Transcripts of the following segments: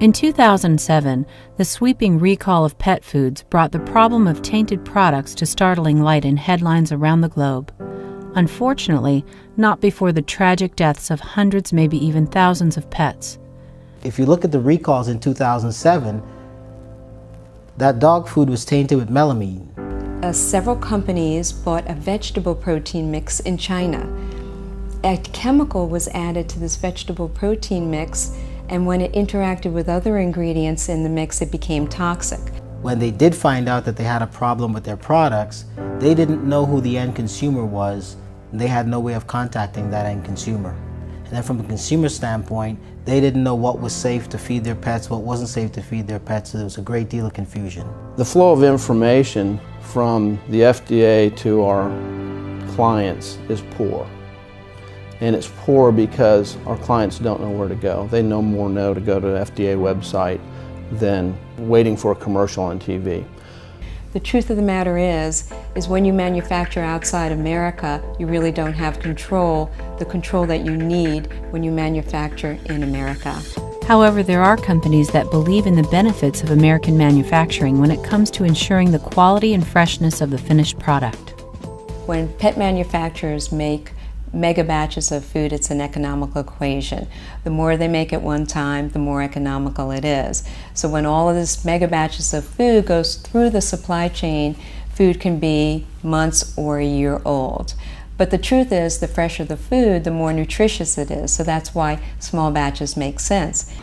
In 2007, the sweeping recall of pet foods brought the problem of tainted products to startling light in headlines around the globe. Unfortunately, not before the tragic deaths of hundreds, maybe even thousands of pets. If you look at the recalls in 2007, that dog food was tainted with melamine. Several companies bought a vegetable protein mix in China. A chemical was added to this vegetable protein mix, and when it interacted with other ingredients in the mix, it became toxic. When they did find out that they had a problem with their products, they didn't know who the end consumer was. They had no way of contacting that end consumer. And then from a consumer standpoint, they didn't know what was safe to feed their pets, what wasn't safe to feed their pets, so there was a great deal of confusion. The flow of information from the FDA to our clients is poor. And it's poor because our clients don't know where to go. They no more know to go to the FDA website than waiting for a commercial on TV. The truth of the matter is when you manufacture outside America, you really don't have the control that you need when you manufacture in America. However, there are companies that believe in the benefits of American manufacturing when it comes to ensuring the quality and freshness of the finished product. When pet manufacturers make mega batches of food, it's an economical equation. The more they make at one time, the more economical it is. So when all of this mega batches of food goes through the supply chain, food can be months or a year old. But the truth is, the fresher the food, the more nutritious it is. So that's why small batches make sense.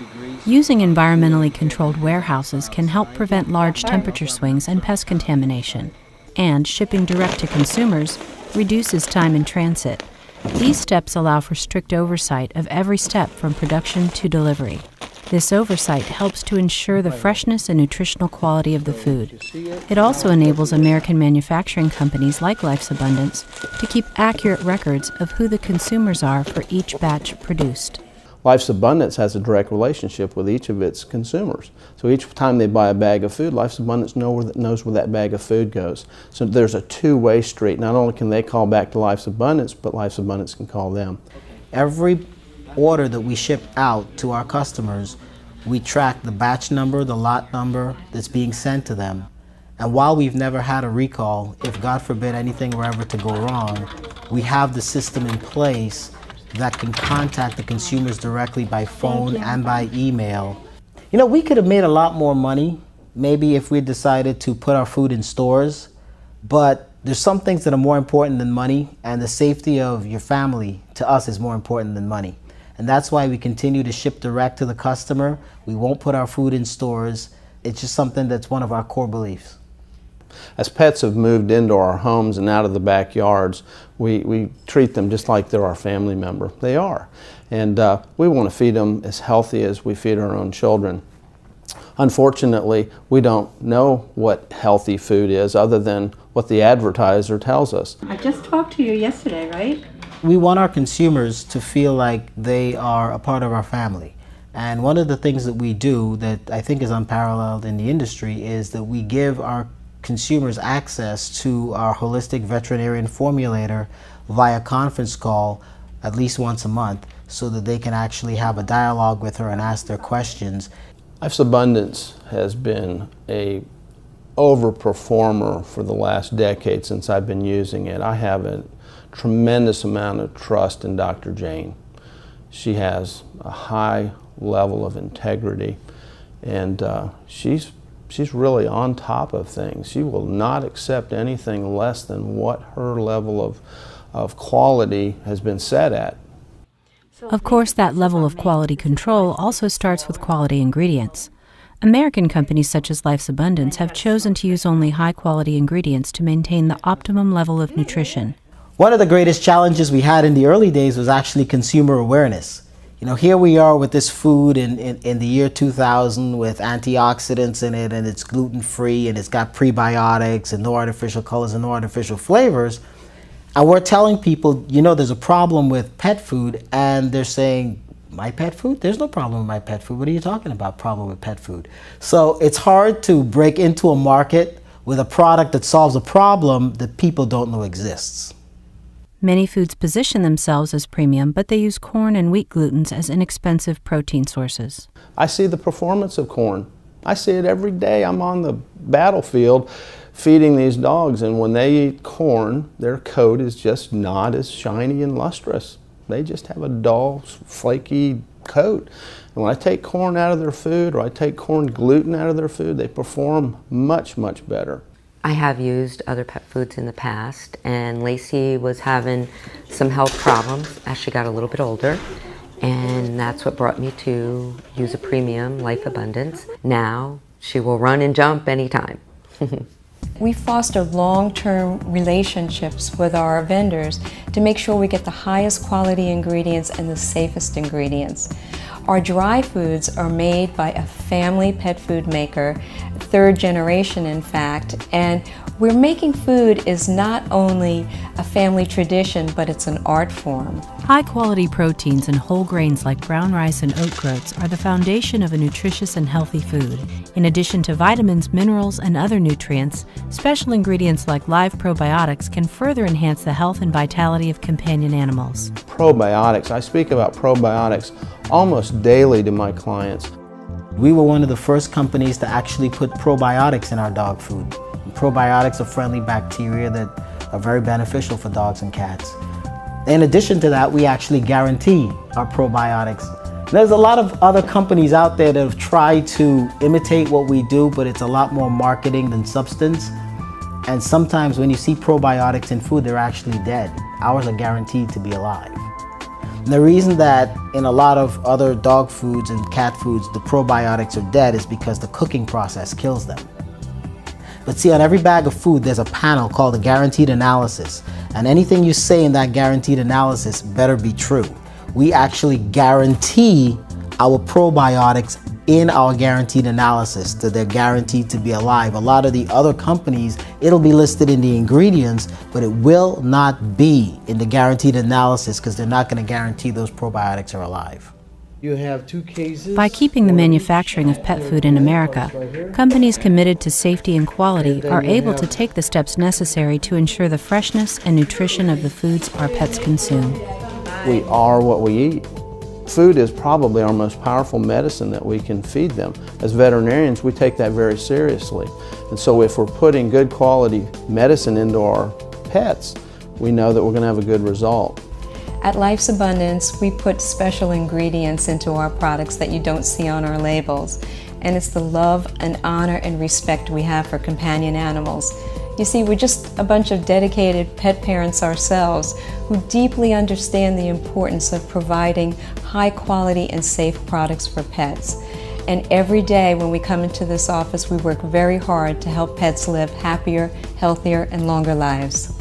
Using environmentally controlled warehouses can help prevent large temperature swings and pest contamination. And shipping direct to consumers reduces time in transit. These steps allow for strict oversight of every step from production to delivery. This oversight helps to ensure the freshness and nutritional quality of the food. It also enables American manufacturing companies like Life's Abundance to keep accurate records of who the consumers are for each batch produced. Life's Abundance has a direct relationship with each of its consumers. So each time they buy a bag of food, Life's Abundance knows where that bag of food goes. So there's a two-way street. Not only can they call back to Life's Abundance, but Life's Abundance can call them. Every order that we ship out to our customers, we track the batch number, the lot number that's being sent to them. And while we've never had a recall, if God forbid anything were ever to go wrong, we have the system in place that can contact the consumers directly by phone and by email. You know, we could have made a lot more money, maybe if we decided to put our food in stores, but there's some things that are more important than money, and the safety of your family to us is more important than money. And that's why we continue to ship direct to the customer. We won't put our food in stores. It's just something that's one of our core beliefs. As pets have moved into our homes and out of the backyards, we treat them just like they're our family member. They are. And we want to feed them as healthy as we feed our own children. Unfortunately, we don't know what healthy food is other than what the advertiser tells us. I just talked to you yesterday, right? We want our consumers to feel like they are a part of our family. And one of the things that we do that I think is unparalleled in the industry is that we give our consumers access to our holistic veterinarian formulator via conference call at least once a month, so that they can actually have a dialogue with her and ask their questions. Life's Abundance has been a overperformer for the last decade since I've been using it. I have a tremendous amount of trust in Dr. Jane. She has a high level of integrity, and she's really on top of things. She will not accept anything less than what her level of quality has been set at. Of course, that level of quality control also starts with quality ingredients. American companies such as Life's Abundance have chosen to use only high-quality ingredients to maintain the optimum level of nutrition. One of the greatest challenges we had in the early days was actually consumer awareness. You know, here we are with this food in the year 2000 with antioxidants in it, and it's gluten-free, and it's got prebiotics and no artificial colors and no artificial flavors. And we're telling people, you know, there's a problem with pet food, and they're saying, my pet food? There's no problem with my pet food. What are you talking about, problem with pet food? So it's hard to break into a market with a product that solves a problem that people don't know exists. Many foods position themselves as premium, but they use corn and wheat glutens as inexpensive protein sources. I see the performance of corn. I see it every day. I'm on the battlefield feeding these dogs, and when they eat corn, their coat is just not as shiny and lustrous. They just have a dull, flaky coat. And when I take corn out of their food, or I take corn gluten out of their food, they perform much, much better. I have used other pet foods in the past, and Lacey was having some health problems as she got a little bit older, and that's what brought me to use a premium Life Abundance. Now she will run and jump anytime. We foster long-term relationships with our vendors to make sure we get the highest quality ingredients and the safest ingredients. Our dry foods are made by a family pet food maker, third generation in fact, and we're making food is not only a family tradition, but it's an art form. High-quality proteins and whole grains like brown rice and oat groats are the foundation of a nutritious and healthy food. In addition to vitamins, minerals, and other nutrients, special ingredients like live probiotics can further enhance the health and vitality of companion animals. Probiotics, I speak about probiotics almost daily to my clients. We were one of the first companies to actually put probiotics in our dog food. Probiotics are friendly bacteria that are very beneficial for dogs and cats. In addition to that, we actually guarantee our probiotics. There's a lot of other companies out there that have tried to imitate what we do, but it's a lot more marketing than substance. And sometimes when you see probiotics in food, they're actually dead. Ours are guaranteed to be alive. And the reason that in a lot of other dog foods and cat foods, the probiotics are dead is because the cooking process kills them. But see, on every bag of food, there's a panel called a guaranteed analysis. And anything you say in that guaranteed analysis better be true. We actually guarantee our probiotics in our guaranteed analysis that they're guaranteed to be alive. A lot of the other companies, it'll be listed in the ingredients, but it will not be in the guaranteed analysis because they're not going to guarantee those probiotics are alive. You have 2 cases. By keeping the manufacturing of pet food in America, companies committed to safety and quality are able to take the steps necessary to ensure the freshness and nutrition of the foods our pets consume. We are what we eat. Food is probably our most powerful medicine that we can feed them. As veterinarians, we take that very seriously. And so if we're putting good quality medicine into our pets, we know that we're going to have a good result. At Life's Abundance, we put special ingredients into our products that you don't see on our labels. And it's the love and honor and respect we have for companion animals. You see, we're just a bunch of dedicated pet parents ourselves who deeply understand the importance of providing high quality and safe products for pets. And every day when we come into this office, we work very hard to help pets live happier, healthier, and longer lives.